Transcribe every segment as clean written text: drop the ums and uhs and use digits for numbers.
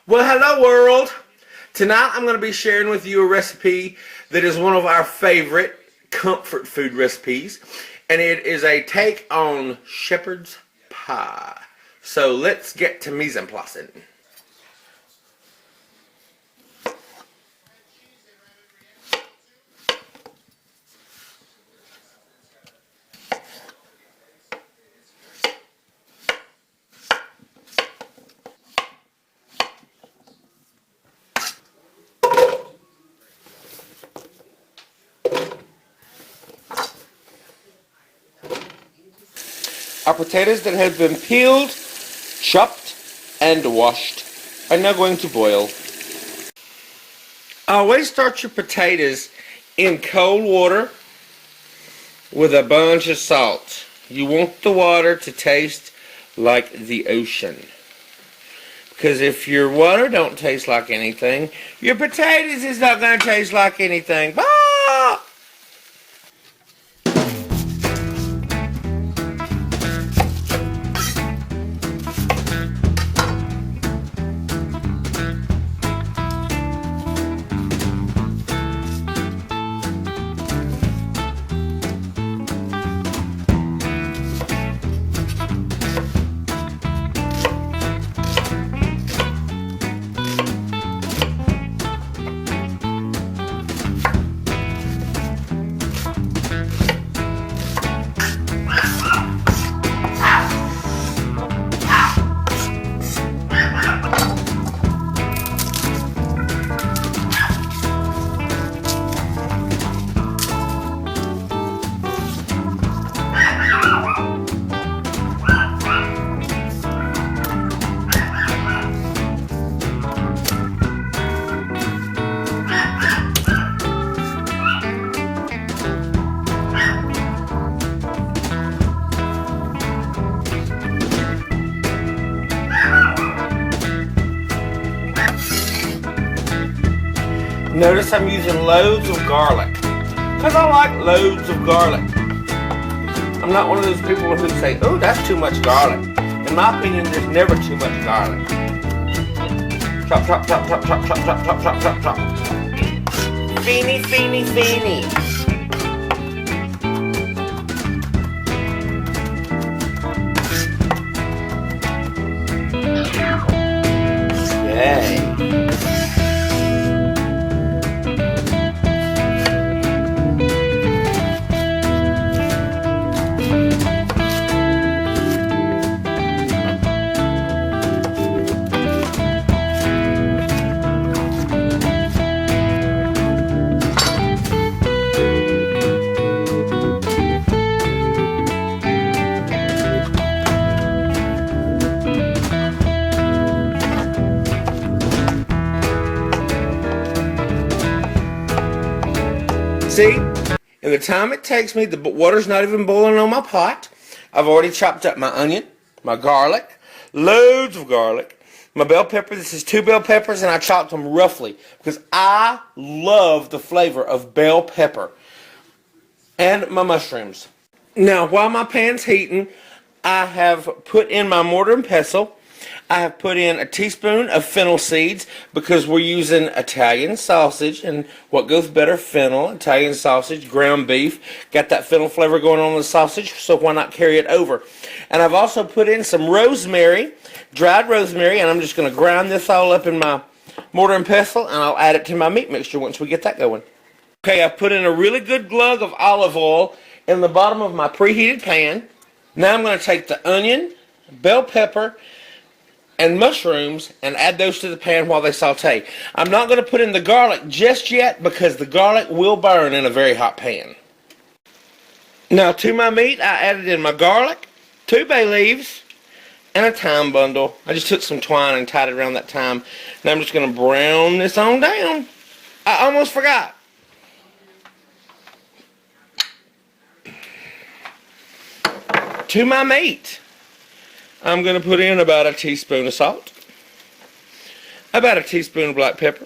Well, hello world. Tonight I'm going to be sharing with you a recipe that is one of our favorite comfort food recipes, and it is a take on shepherd's pie. So let's get to mise en place. Our potatoes that have been peeled, chopped, and washed are now going to boil. Always start your potatoes in cold water with a bunch of salt. You want the water to taste like the ocean. Because if your water don't taste like anything, your potatoes is not going to taste like anything. Ah! Notice I'm using loads of garlic, because I like loads of garlic. I'm not one of those people who say, oh, that's too much garlic. In my opinion, there's never too much garlic. Chop, chop, chop, chop, chop, chop, chop, chop, chop, chop, chop. Feeny, feeny, feeny. Yay. See, in the time it takes me, the water's not even boiling on my pot. I've already chopped up my onion, my garlic, loads of garlic, my bell pepper. This is 2 bell peppers, and I chopped them roughly because I love the flavor of bell pepper. And my mushrooms. Now, while my pan's heating, I have put in my mortar and pestle. I have put in a teaspoon of fennel seeds because we're using Italian sausage, and what goes better, fennel, Italian sausage, ground beef. Got that fennel flavor going on in the sausage, so why not carry it over? And I've also put in some rosemary, dried rosemary, and I'm just going to grind this all up in my mortar and pestle, and I'll add it to my meat mixture once we get that going. Okay, I've put in a really good glug of olive oil in the bottom of my preheated pan. Now I'm going to take the onion, bell pepper, and mushrooms and add those to the pan while they saute. I'm not going to put in the garlic just yet because the garlic will burn in a very hot pan. Now to my meat, I added in my garlic, 2 bay leaves, and a thyme bundle. I just took some twine and tied it around that thyme. Now I'm just going to brown this on down. I almost forgot. To my meat, I'm going to put in about a teaspoon of salt, about a teaspoon of black pepper,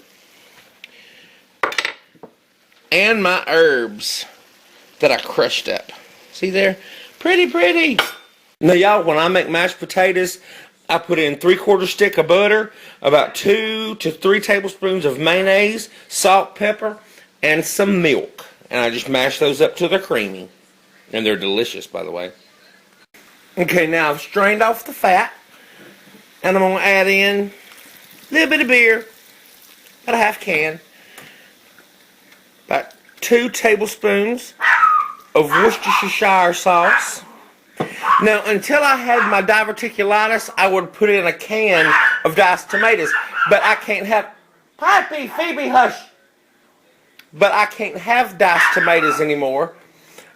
and my herbs that I crushed up. See there? Pretty, pretty. Now, y'all, when I make mashed potatoes, I put in 3/4 stick of butter, about 2 to 3 tablespoons of mayonnaise, salt, pepper, and some milk. And I just mash those up till they're creamy. And they're delicious, by the way. Okay, now I've strained off the fat. And I'm going to add in a little bit of beer. About a half can. About 2 tablespoons of Worcestershire sauce. Now, until I had my diverticulitis, I would put in a can of diced tomatoes. But I can't have... Pipey, Phoebe, hush! But I can't have diced tomatoes anymore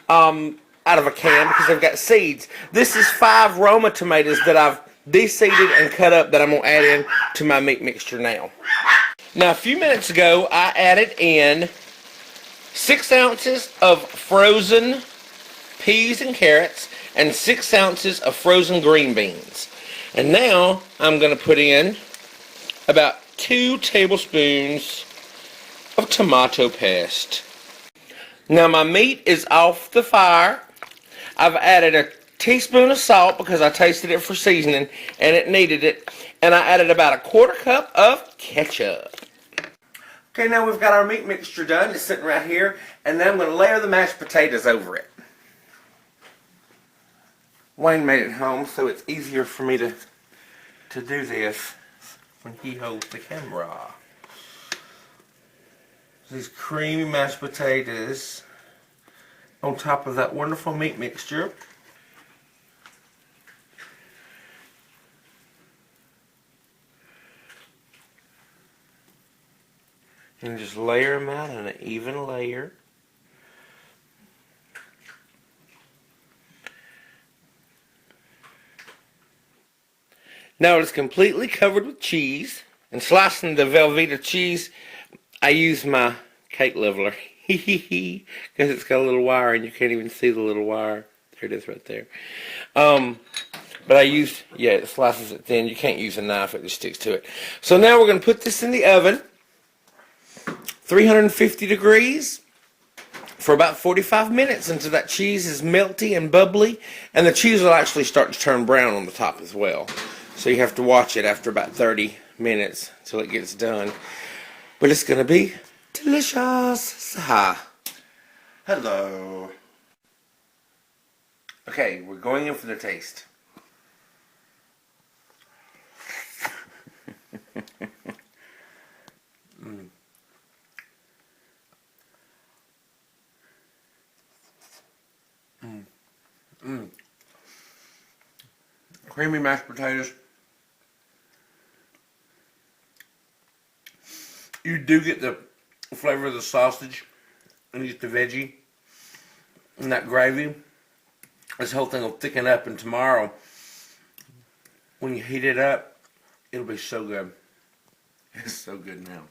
out of a can because they've got seeds. This is 5 Roma tomatoes that I've de-seeded and cut up that I'm going to add in to my meat mixture now. Now, a few minutes ago, I added in 6 ounces of frozen peas and carrots and 6 ounces of frozen green beans. And now I'm going to put in about 2 tablespoons of tomato paste. Now my meat is off the fire. I've added a teaspoon of salt because I tasted it for seasoning and it needed it. And I added about 1/4 cup of ketchup. Okay, now we've got our meat mixture done. It's sitting right here. And then I'm going to layer the mashed potatoes over it. Wayne made it home, so it's easier for me to do this when he holds the camera. These creamy mashed potatoes on top of that wonderful meat mixture. And just layer them out in an even layer. Now it's completely covered with cheese. And slicing the Velveeta cheese, I use my cake leveler. Because it's got a little wire and you can't even see the little wire. There it is right there. But I use, yeah, it slices it thin. You can't use a knife, it just sticks to it. So now we're going to put this in the oven. 350 degrees for about 45 minutes until that cheese is melty and bubbly. And the cheese will actually start to turn brown on the top as well. So you have to watch it after about 30 minutes until it gets done. But it's going to be delicious. Ha. Hello. Okay, we're going in for the taste. Creamy mashed potatoes. You do get the flavor of the sausage and you get the veggie and that gravy. This whole thing will thicken up, and tomorrow when you heat it up, it'll be so good. It's so good now.